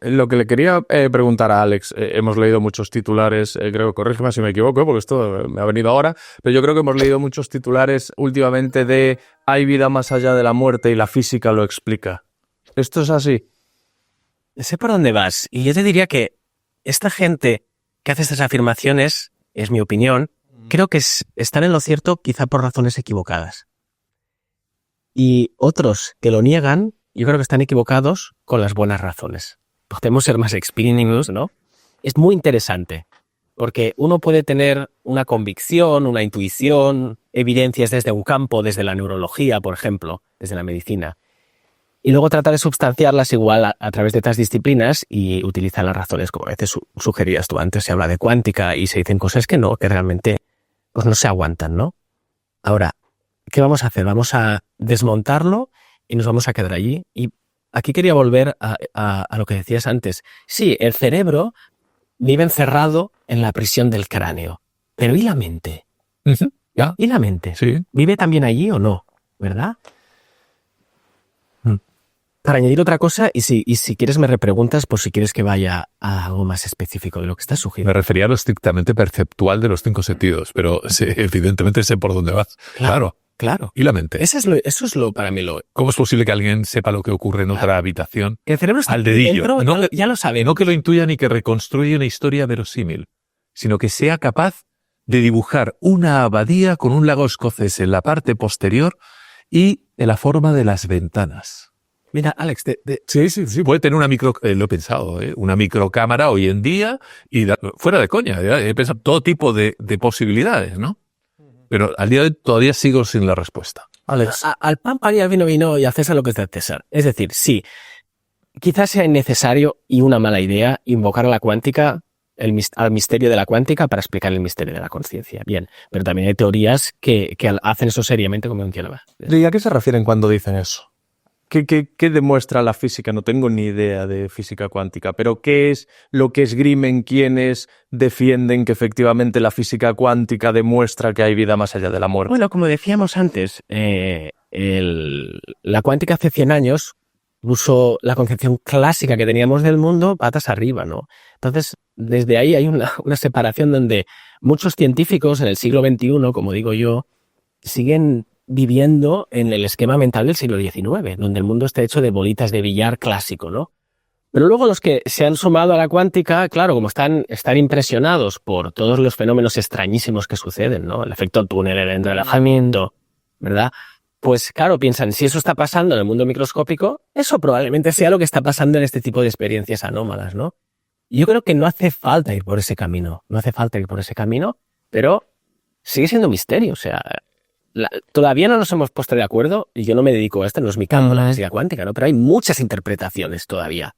Lo que le quería preguntar a Alex, hemos leído muchos titulares, creo, corrígeme si me equivoco, porque esto me ha venido ahora, pero yo creo que hemos leído muchos titulares últimamente de hay vida más allá de la muerte y la física lo explica. ¿Esto es así? Sé por dónde vas, y yo te diría que esta gente que hace estas afirmaciones, es mi opinión, creo que están en lo cierto quizá por razones equivocadas. Y otros que lo niegan, yo creo que están equivocados con las buenas razones. Podemos ser más explícitos, ¿no? Es muy interesante, porque uno puede tener una convicción, una intuición, evidencias desde un campo, desde la neurología, por ejemplo, desde la medicina, y luego tratar de substanciarlas igual a través de otras disciplinas y utilizar las razones, como a veces sugerías tú antes, se habla de cuántica y se dicen cosas que realmente pues no se aguantan, ¿no? Ahora, ¿qué vamos a hacer? Vamos a desmontarlo y nos vamos a quedar allí. Y aquí quería volver a lo que decías antes. Sí, el cerebro vive encerrado en la prisión del cráneo. Pero ¿y la mente? Uh-huh. ¿Ya? ¿Y la mente? Sí. ¿Vive también allí o no? ¿Verdad? Para añadir otra cosa, y si quieres me repreguntas por si quieres que vaya a algo más específico de lo que estás sugiriendo. Me refería a lo estrictamente perceptual de los 5 sentidos, pero sí, evidentemente sé por dónde vas. Claro. ¿Y la mente? Eso es lo para mí lo... ¿Cómo es posible que alguien sepa lo que ocurre en otra habitación? El cerebro está al dedillo. dentro, ya lo sabe. No que lo intuya ni que reconstruya una historia verosímil, sino que sea capaz de dibujar una abadía con un lago escocés en la parte posterior y de la forma de las ventanas. Mira, Alex, Sí. Puede tener una lo he pensado, una microcámara hoy en día y fuera de coña, he pensado todo tipo de posibilidades, ¿no? Pero al día de hoy todavía sigo sin la respuesta. Alex, al pan y al vino y a César lo que es de César. Es decir, sí, quizás sea innecesario y una mala idea invocar a la cuántica, al misterio de la cuántica para explicar el misterio de la conciencia. Bien, pero también hay teorías que hacen eso seriamente como un tío. ¿Y a qué se refieren cuando dicen eso? ¿Qué demuestra la física? No tengo ni idea de física cuántica, pero ¿qué es lo que esgrimen quienes defienden que efectivamente la física cuántica demuestra que hay vida más allá de la muerte? Bueno, como decíamos antes, la cuántica hace 100 años puso la concepción clásica que teníamos del mundo patas arriba, ¿no? Entonces, desde ahí hay una separación donde muchos científicos en el siglo XXI, como digo yo, siguen viviendo en el esquema mental del siglo XIX, donde el mundo está hecho de bolitas de billar clásico, ¿no? Pero luego los que se han sumado a la cuántica, claro, como están impresionados por todos los fenómenos extrañísimos que suceden, ¿no? El efecto túnel, el entrelazamiento, ¿verdad? Pues claro, piensan, si eso está pasando en el mundo microscópico, eso probablemente sea lo que está pasando en este tipo de experiencias anómalas, ¿no? Yo creo que no hace falta ir por ese camino, pero sigue siendo un misterio, o sea... Todavía no nos hemos puesto de acuerdo, y yo no me dedico a esto, no es mi campo la física cuántica, ¿no? Pero hay muchas interpretaciones todavía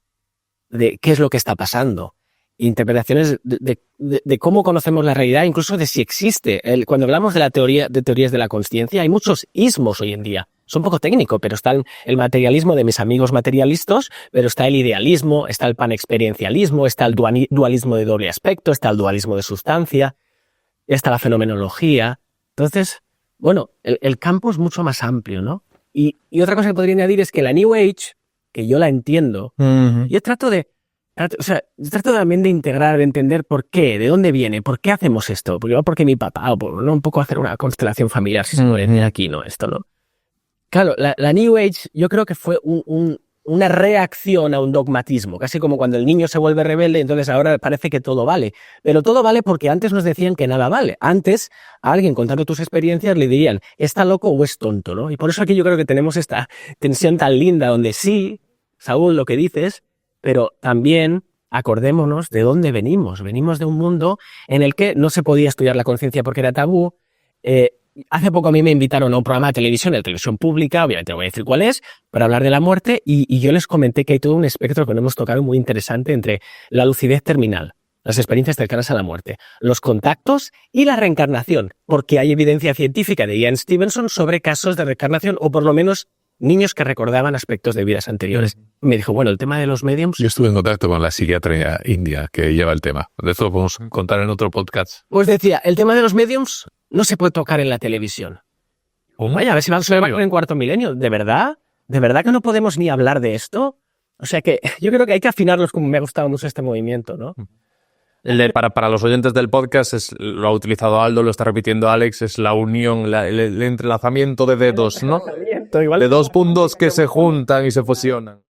de qué es lo que está pasando. Interpretaciones de cómo conocemos la realidad, incluso de si existe. Cuando hablamos de teorías de la consciencia, hay muchos ismos hoy en día. Es un poco técnico, pero está el materialismo de mis amigos materialistas, pero está el idealismo, está el panexperiencialismo, está el dualismo de doble aspecto, está el dualismo de sustancia, está la fenomenología. Entonces... Bueno, el campo es mucho más amplio, ¿no? Y otra cosa que podría añadir es que la New Age, que yo la entiendo, yo trato también de integrar, de entender por qué, de dónde viene, por qué hacemos esto, porque mi papá, o por no un poco hacer una constelación familiar, si se puede venir aquí, ¿no? Esto, ¿no? Claro, la New Age yo creo que fue una reacción a un dogmatismo, casi como cuando el niño se vuelve rebelde, entonces ahora parece que todo vale. Pero todo vale porque antes nos decían que nada vale. Antes, a alguien contando tus experiencias le dirían, ¿está loco o es tonto? ¿No? Y por eso aquí yo creo que tenemos esta tensión tan linda donde sí, Saúl, lo que dices, pero también acordémonos de dónde venimos. Venimos de un mundo en el que no se podía estudiar la conciencia porque era tabú. Hace poco a mí me invitaron a un programa de televisión pública, obviamente no voy a decir cuál es, para hablar de la muerte y yo les comenté que hay todo un espectro que no hemos tocado muy interesante entre la lucidez terminal, las experiencias cercanas a la muerte, los contactos y la reencarnación, porque hay evidencia científica de Ian Stevenson sobre casos de reencarnación o por lo menos niños que recordaban aspectos de vidas anteriores. Me dijo, bueno, el tema de los mediums... Yo estuve en contacto con la psiquiatra india que lleva el tema. De esto lo podemos contar en otro podcast. Pues decía, el tema de los mediums no se puede tocar en la televisión. Vaya, a ver si va a en cuarto milenio. ¿De verdad? ¿De verdad que no podemos ni hablar de esto? O sea que yo creo que hay que afinarlos, como me ha gustado mucho este movimiento, ¿no? Para los oyentes del podcast, lo ha utilizado Aldo, lo está repitiendo Alex, es la unión, el entrelazamiento de dedos, ¿no? Igual De dos puntos que se juntan y se fusionan.